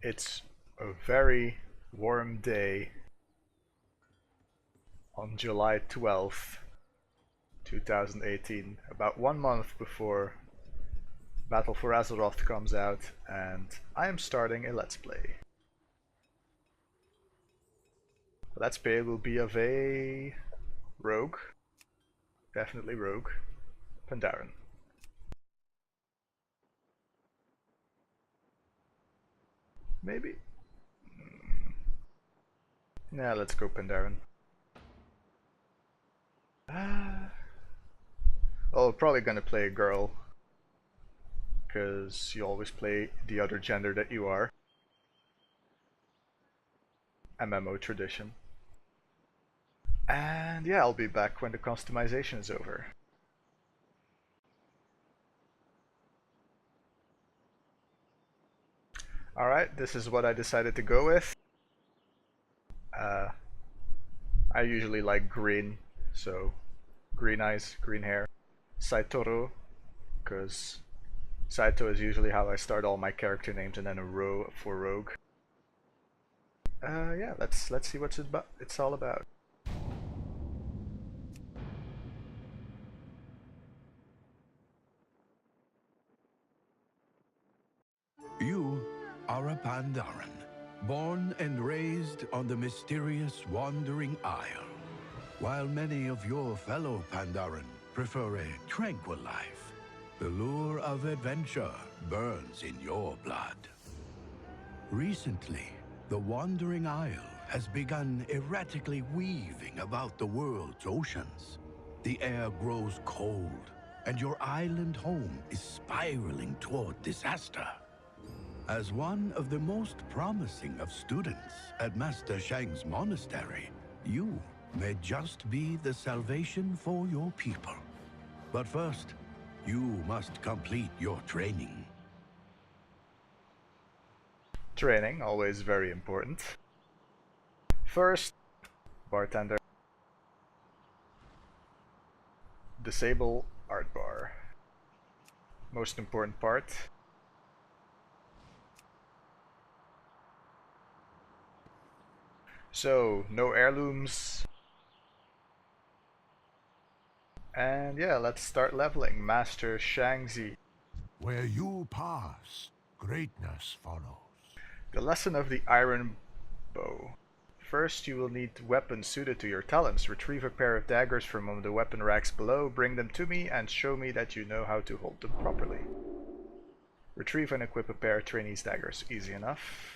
It's a very warm day on July 12th, 2018, about 1 month before Battle for Azeroth comes out, and I am starting a Let's Play. The Let's Play will be of a rogue, definitely rogue, Pandaren. Maybe? Yeah, let's go Pandaren. Oh, probably gonna play a girl, because you always play the other gender that you are. MMO tradition. And yeah, I'll be back when the customization is over. Alright, this is what I decided to go with. I usually like green, so green eyes, green hair. Saitoro, because Saito is usually how I start all my character names, and then a row for rogue. Yeah, let's see what it's all about. You are a Pandaren, born and raised on the mysterious Wandering Isle. While many of your fellow Pandaren prefer a tranquil life, the lure of adventure burns in your blood. Recently, the Wandering Isle has begun erratically weaving about the world's oceans. The air grows cold, and your island home is spiraling toward disaster. As one of the most promising of students at Master Shang's monastery, you may just be the salvation for your people. But first, you must complete your training. Training, always very important. First, bartender. Disable art bar. Most important part. So, no heirlooms. And yeah, let's start leveling. Master Shangzi. Where you pass, greatness follows. The lesson of the iron bow. First, you will need weapons suited to your talents. Retrieve a pair of daggers from among the weapon racks below, bring them to me, and show me that you know how to hold them properly. Retrieve and equip a pair of trainees' daggers. Easy enough.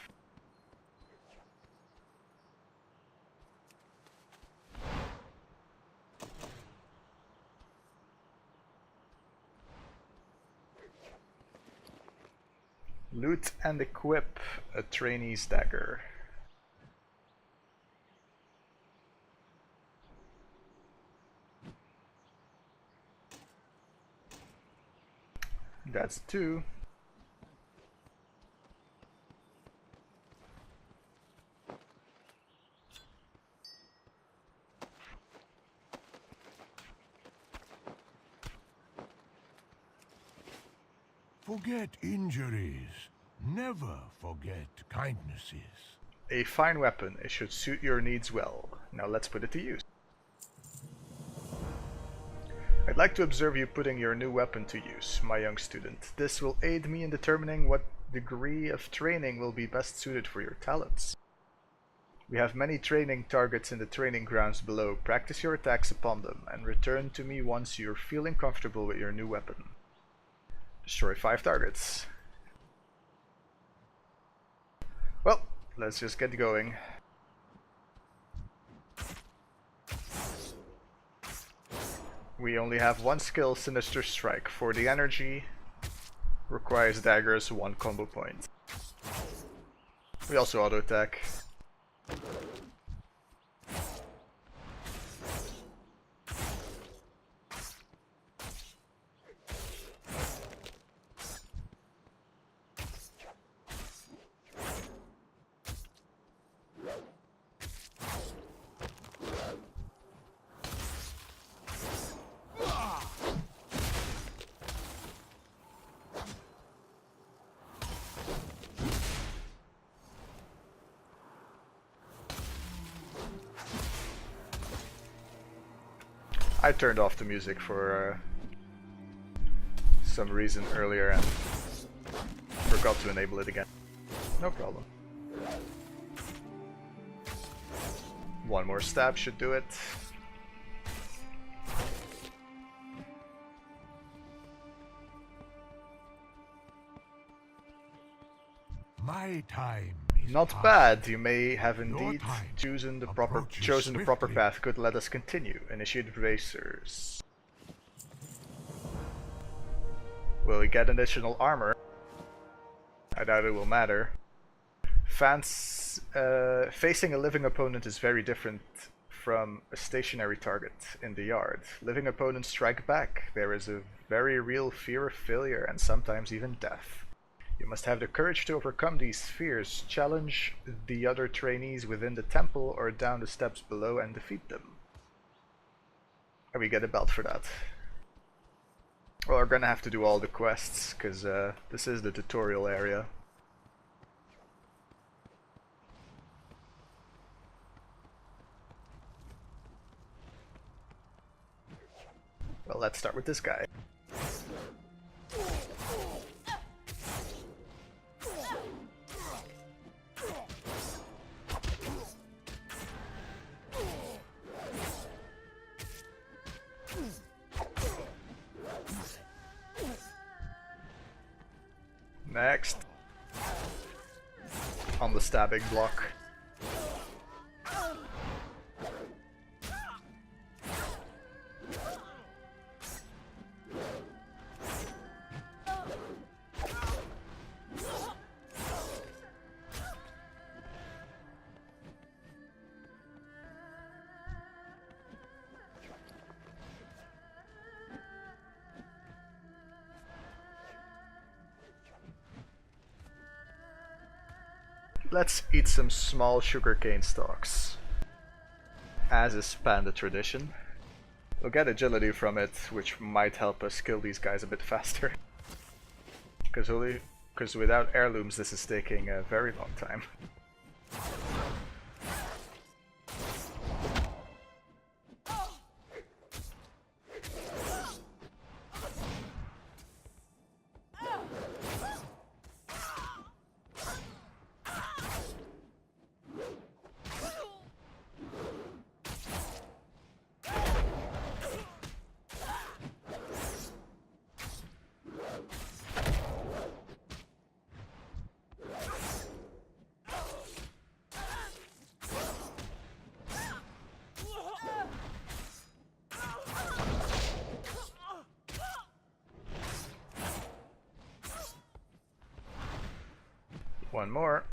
Loot and equip a trainee's dagger. That's 2. Forget injuries. Never forget kindnesses. A fine weapon. It should suit your needs well. Now let's put it to use. I'd like to observe you putting your new weapon to use, my young student. This will aid me in determining what degree of training will be best suited for your talents. We have many training targets in the training grounds below. Practice your attacks upon them, and return to me once you're feeling comfortable with your new weapon. Destroy 5 targets. Well, let's just get going. We only have one skill, Sinister Strike. For the energy, requires daggers, 1 combo point. We also auto attack. I turned off the music for some reason earlier and forgot to enable it again. No problem. One more stab should do it. My time is Not past. bad. You may have indeed time chosen the approaches proper swiftly. path. Good, let us continue. Initiate bracers. Will we get additional armor? I doubt it will matter. Facing a living opponent is very different from a stationary target in the yard. Living opponents strike back. There is a very real fear of failure and sometimes even death. You must have the courage to overcome these fears, challenge the other trainees within the temple or down the steps below and defeat them. And we get a belt for that. Well, we're gonna have to do all the quests, because this is the tutorial area. Well, let's start with this guy. Next. On the stabbing block. Let's eat some small sugarcane stalks. As is Panda tradition. We'll get agility from it, which might help us kill these guys a bit faster. Because without heirlooms this is taking a very long time. One more.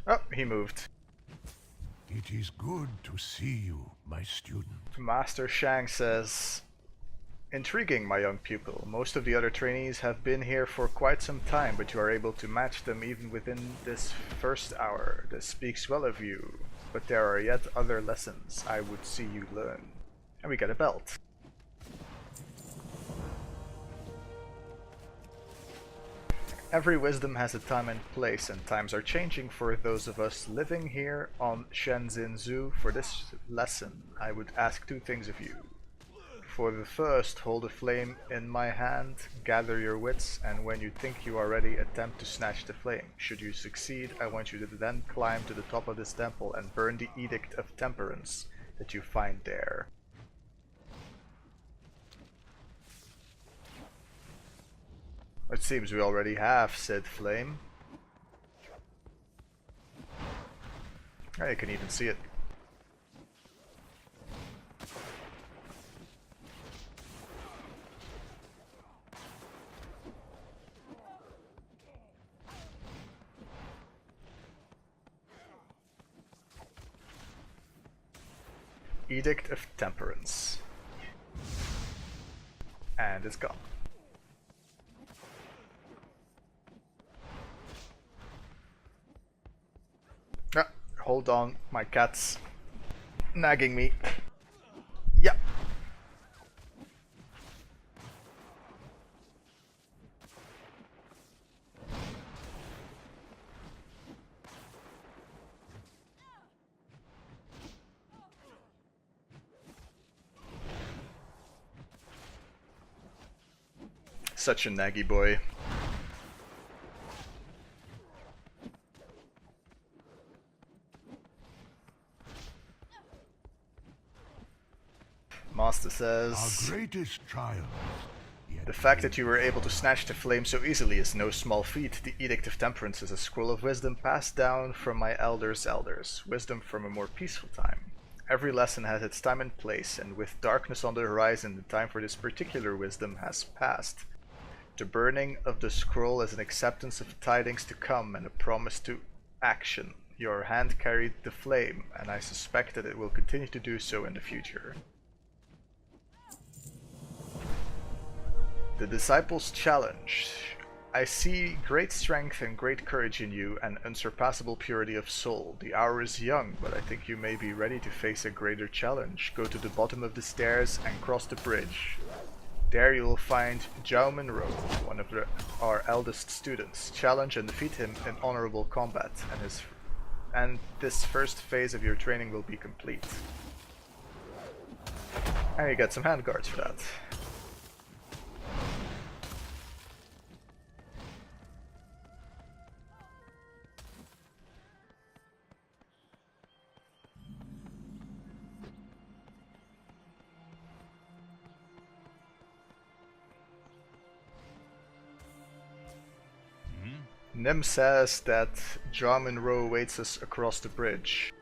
Oh, he moved. It is good to see you, my student. Master Shang says, "Intriguing, my young pupil. Most of the other trainees have been here for quite some time, but you are able to match them even within this first hour. This speaks well of you, but there are yet other lessons I would see you learn." And we get a belt. Every wisdom has a time and place, and times are changing for those of us living here on Shenzhen. For this lesson, I would ask two things of you. For the first, hold a flame in my hand, gather your wits, and when you think you are ready, attempt to snatch the flame. Should you succeed, I want you to then climb to the top of this temple and burn the Edict of Temperance that you find there. It seems we already have said flame. Oh, you can even see it. Edict of Temperance. And it's gone. Ah, hold on, my cat's nagging me. Yeah. Such a naggy boy. Master says, Our greatest triumph. the fact that you were able to snatch the flame so easily is no small feat. The Edict of Temperance is a scroll of wisdom passed down from my elders' elders. Wisdom from a more peaceful time. Every lesson has its time and place, and with darkness on the horizon, the time for this particular wisdom has passed. The burning of the scroll is an acceptance of tidings to come and a promise to action. Your hand carried the flame, and I suspect that it will continue to do so in the future. The Disciples' Challenge. I see great strength and great courage in you and unsurpassable purity of soul. The hour is young, but I think you may be ready to face a greater challenge. Go to the bottom of the stairs and cross the bridge. There you will find Zhao Monroe, one of our eldest students. Challenge and defeat him in honorable combat, and this first phase of your training will be complete. And you get some handguards for that. Nim says that Zhao Monroe awaits us across the bridge.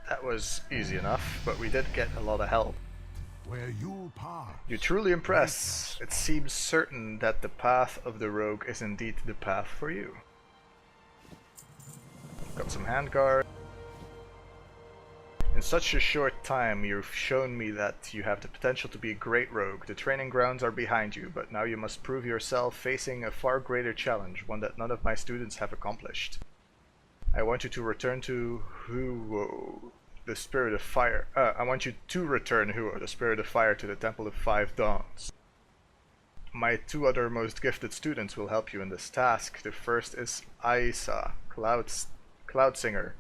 That was easy enough, but we did get a lot of help. Where you pass. You truly impress. It seems certain that the path of the rogue is indeed the path for you. Got some handguard. In such a short time, you've shown me that you have the potential to be a great rogue. The training grounds are behind you, but now you must prove yourself facing a far greater challenge, one that none of my students have accomplished. I want you to return to Huo, the Spirit of Fire. I want you to return Huo, the Spirit of Fire, to the Temple of Five Dawns. My two other most gifted students will help you in this task. The first is Aisa, Cloud Singer.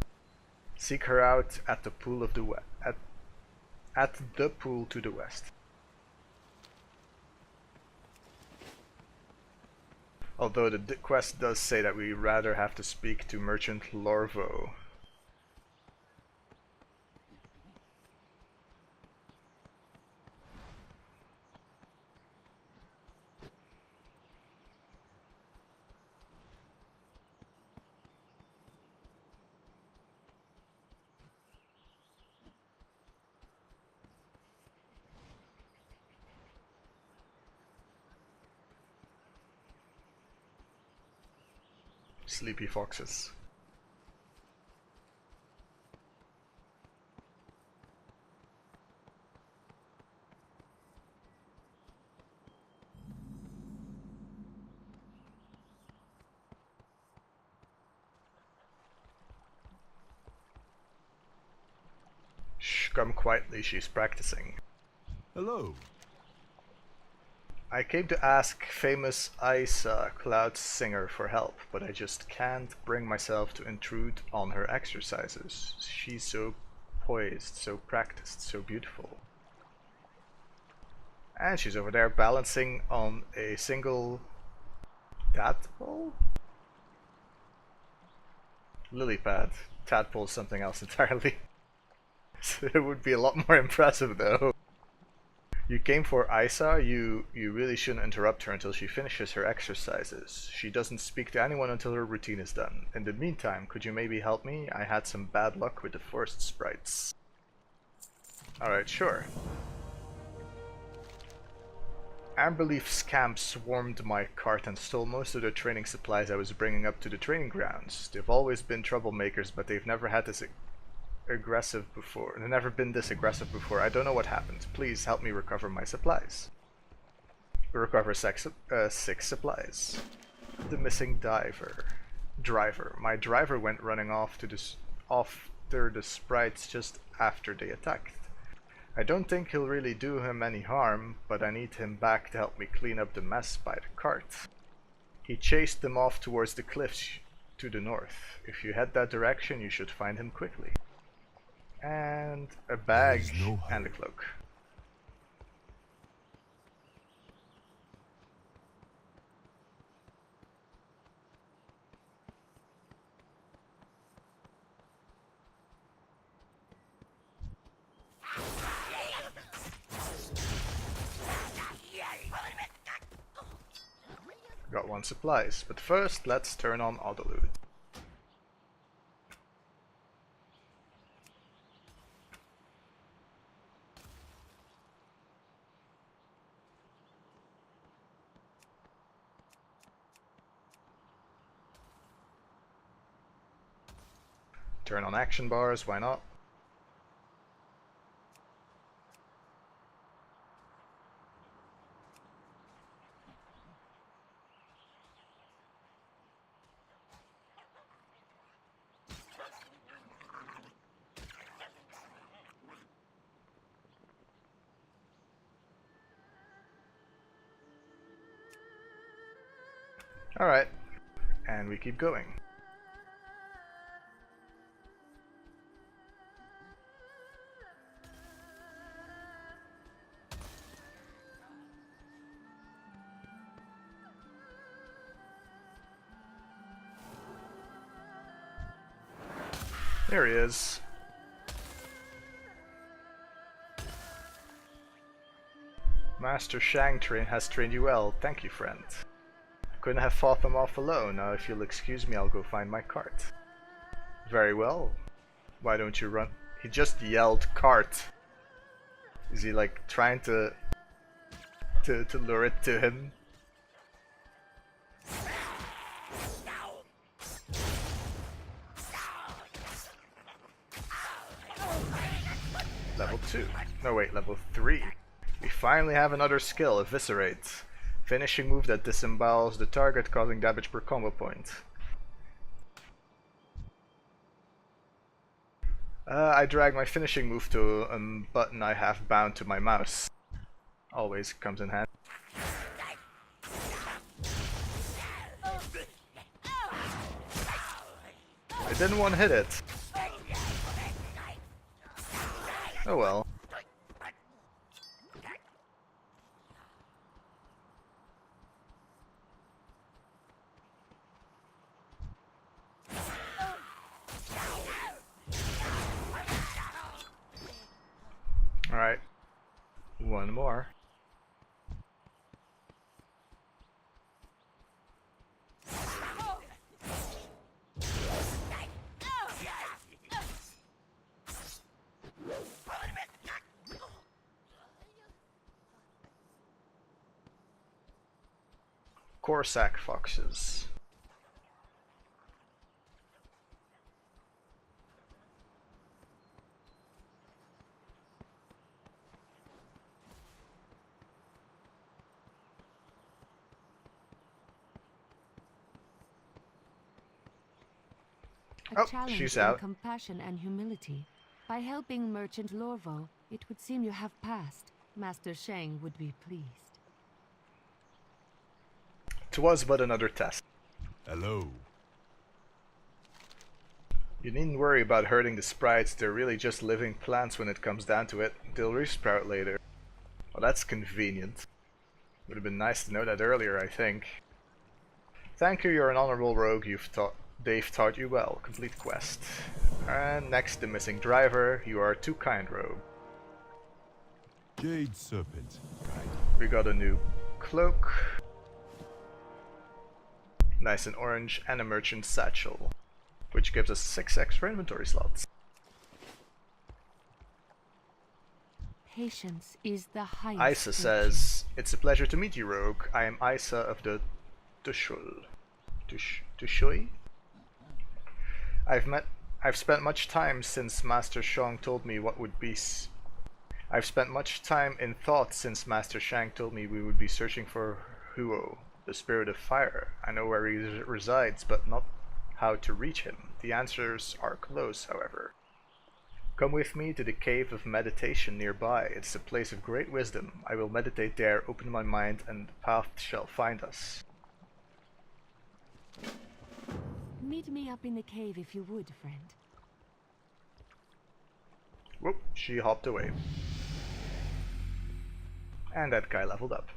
Seek her out at the pool of the at the pool to the west. Although the quest does say that we rather have to speak to Merchant Lorvo. Sleepy foxes. Shh, come quietly, she's practicing. Hello. I came to ask famous Isa, Cloud Singer, for help, but I just can't bring myself to intrude on her exercises. She's so poised, so practiced, so beautiful. And she's over there balancing on a single tadpole? Lily pad. Tadpole's something else entirely. So it would be a lot more impressive though. You came for Isa, you really shouldn't interrupt her until she finishes her exercises. She doesn't speak to anyone until her routine is done. In the meantime, could you maybe help me? I had some bad luck with the forest sprites. Alright, sure. Amberleaf scamps swarmed my cart and stole most of the training supplies I was bringing up to the training grounds. They've always been troublemakers, but they've never had this aggressive before. They've never been this aggressive before. I don't know what happened. Please help me recover my supplies. Recover 6 supplies. The missing driver. My driver went running off to after the sprites just after they attacked. I don't think he'll really do him any harm, but I need him back to help me clean up the mess by the cart. He chased them off towards the cliffs to the north. If you head that direction, you should find him quickly. And a bag and a cloak. Got 1 supplies, but first let's turn on autoloot. Turn on action bars, why not? Alright, and we keep going. There he is. Master Shang has trained you well. Thank you, friend. Couldn't have fought them off alone. Now if you'll excuse me, I'll go find my cart. Very well. Why don't you run? He just yelled cart. Is he like trying to lure it to him? Level 2. No wait, level 3. We finally have another skill, Eviscerate. Finishing move that disembowels the target, causing damage per combo point. I drag my finishing move to a button I have bound to my mouse. Always comes in handy. I didn't want to hit it. Oh well. Alright, 1 more. Corsac foxes. A challenge she's in out. compassion and humility. By helping Merchant Lorvo, it would seem you have passed. Master Shang would be pleased. 'Twas but another test. Hello. You needn't worry about hurting the sprites, they're really just living plants when it comes down to it. They'll resprout later. Well, that's convenient. Would have been nice to know that earlier, I think. Thank you, you're an honorable rogue. They've taught you well. Complete quest. And next, the missing driver. You are too kind, rogue. Jade Serpent. We got a new cloak. Nice and orange, and a merchant satchel, which gives us 6 extra inventory slots. Patience is the highest Isa virtue. says, "It's a pleasure to meet you, Rogue. I am Isa of the Tushul. Tushui? I've met. I've spent much time since Master Shang told me what would be. I've spent much time in thought since Master Shang told me we would be searching for Huo, the spirit of fire. I know where he resides, but not how to reach him. The answers are close, however. Come with me to the cave of meditation nearby. It's a place of great wisdom. I will meditate there, open my mind, and the path shall find us." Meet me up in the cave if you would, friend. Whoop, she hopped away. And that guy leveled up.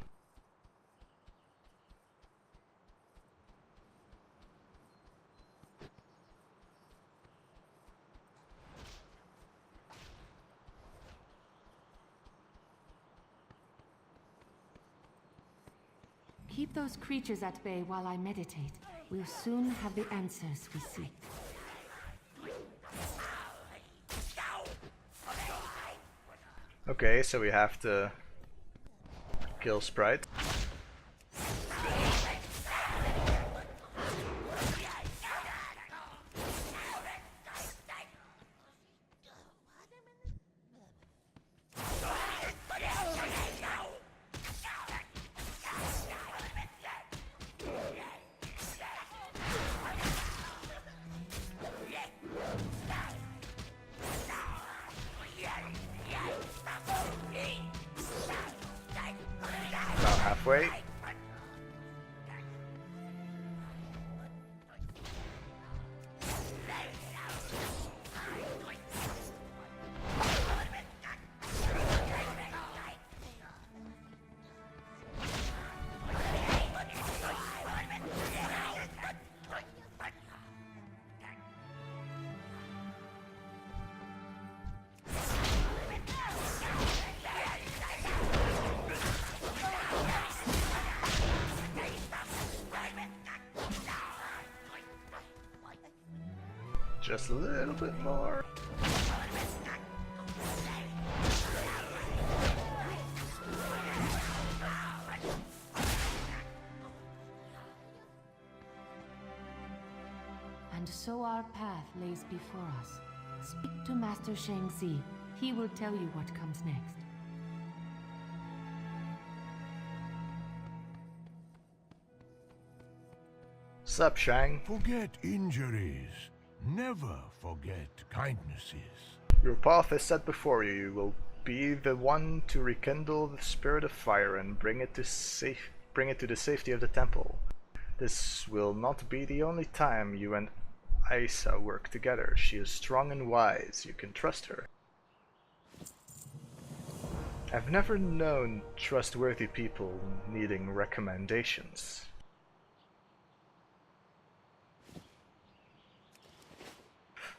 Keep those creatures at bay while I meditate. We'll soon have the answers we seek. Okay, so we have to kill Sprite. About halfway. Just a little bit more. And so our path lays before us. Speak to Master Shang Zi. He will tell you what comes next. Sup, Shang? Forget injuries. Never forget kindnesses. Your path is set before you. You will be the one to rekindle the spirit of fire and bring it to the safety of the temple. This will not be the only time you and Isa work together. She is strong and wise. You can trust her. I've never known trustworthy people needing recommendations.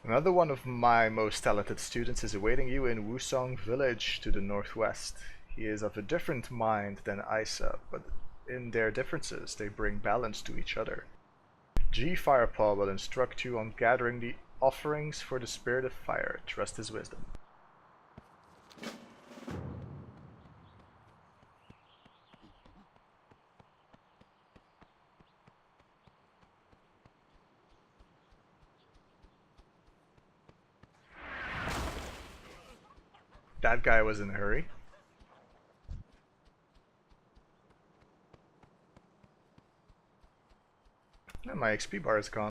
Another one of my most talented students is awaiting you in Wusong village to the northwest. He is of a different mind than Isa, but in their differences they bring balance to each other. G. Firepaw will instruct you on gathering the offerings for the spirit of fire. Trust his wisdom. That guy was in a hurry. And my XP bar is gone.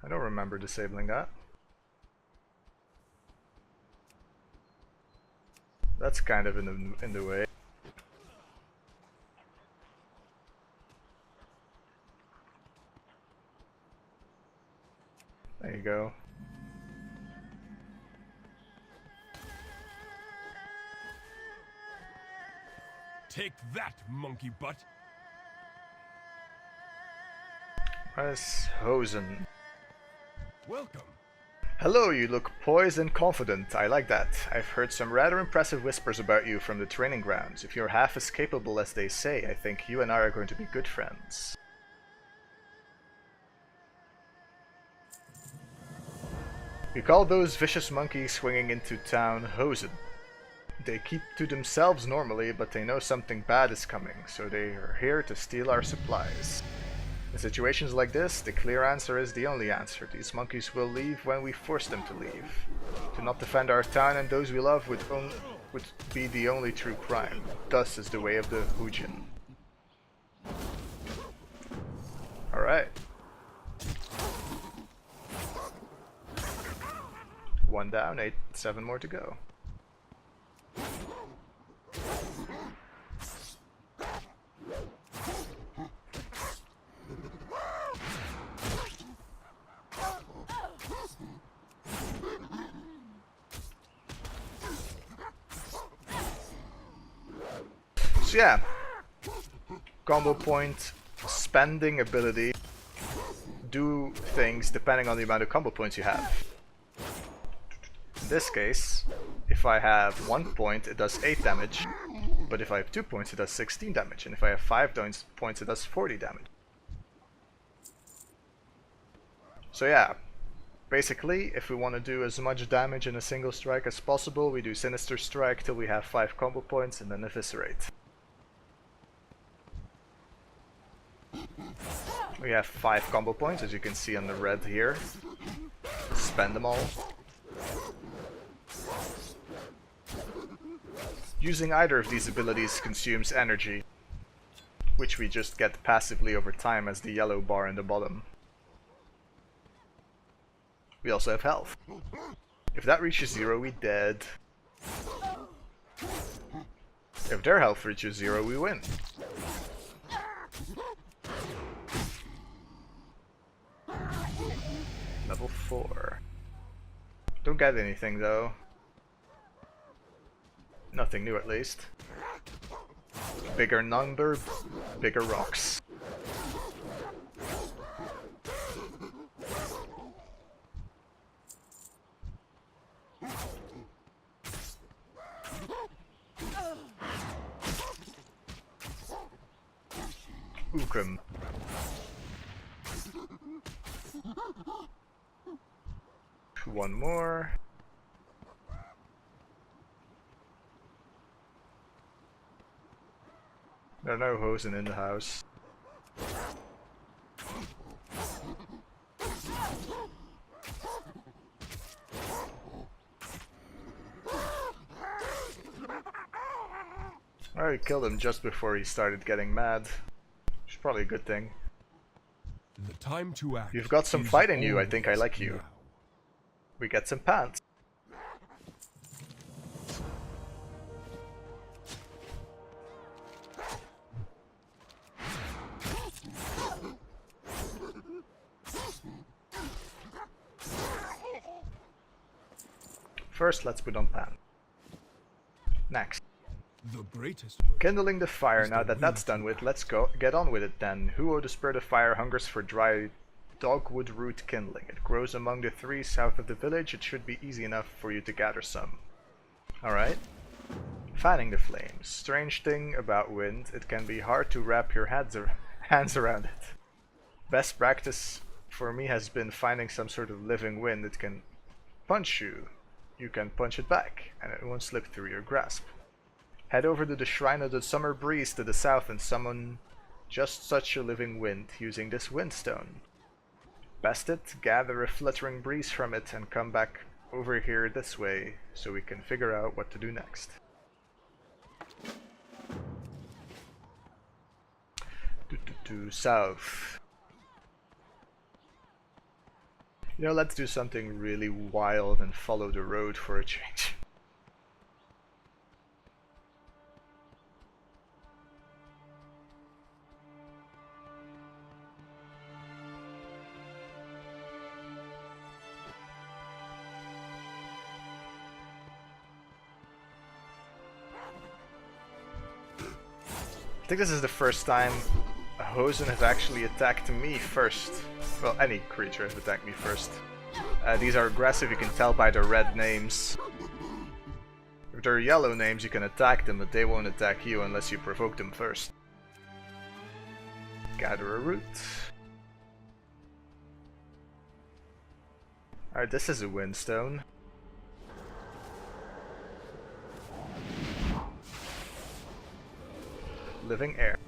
I don't remember disabling that. That's kind of in the way. There you go. Take that, monkey butt! Press Hosen. Welcome! Hello, you look poised and confident. I like that. I've heard some rather impressive whispers about you from the training grounds. If you're half as capable as they say, I think you and I are going to be good friends. We call those vicious monkeys swinging into town Hosen. They keep to themselves normally, but they know something bad is coming, so they are here to steal our supplies. In situations like this, the clear answer is the only answer. These monkeys will leave when we force them to leave. To not defend our town and those we love would be the only true crime. Thus is the way of the Hujin. Alright. 1 down, 7 more to go. So yeah, combo point, spending ability, do things depending on the amount of combo points you have. In this case, if I have 1 point it does 8 damage, but if I have 2 points it does 16 damage, and if I have 5 points it does 40 damage. So yeah, basically if we want to do as much damage in a single strike as possible, we do Sinister Strike till we have 5 combo points and then Eviscerate. We have 5 combo points, as you can see on the red here. Spend them all. Using either of these abilities consumes energy, which we just get passively over time as the yellow bar in the bottom. We also have health. If that reaches 0, we dead. If their health reaches 0, we win. Level 4. Don't get anything though. Nothing new at least. Bigger number, bigger rocks. Ukram. One more. There are no hosen in the house. I killed him just before he started getting mad. Which is probably a good thing. The time to act. You've got some fight in you, I think I like you. Now. We get some pants. First, let's put on pants. Next. The greatest. Kindling the fire. Now that that's done with, let's get on with it then. Who of the spirit of fire hungers for dry dogwood root kindling? It grows among the trees south of the village. It should be easy enough for you to gather some. Alright. Fanning the flames. Strange thing about wind, it can be hard to wrap your hands around it. Best practice for me has been finding some sort of living wind that can punch you. You can punch it back, and it won't slip through your grasp. Head over to the Shrine of the Summer Breeze to the south and summon just such a living wind using this windstone. Best it, gather a fluttering breeze from it, and come back over here this way so we can figure out what to do next. South. You know, let's do something really wild and follow the road for a change. I think this is the first time a Hosen has actually attacked me first. Well, any creature has attacked me first. These are aggressive, you can tell by their red names. If they're yellow names, you can attack them, but they won't attack you unless you provoke them first. Gather a root. Alright, this is a windstone. Living air.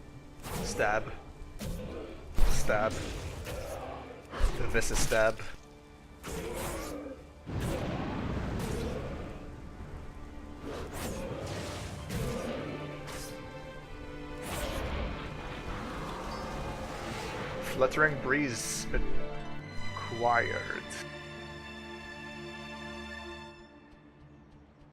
Stab. Stab. This is stab. Fluttering breeze acquired.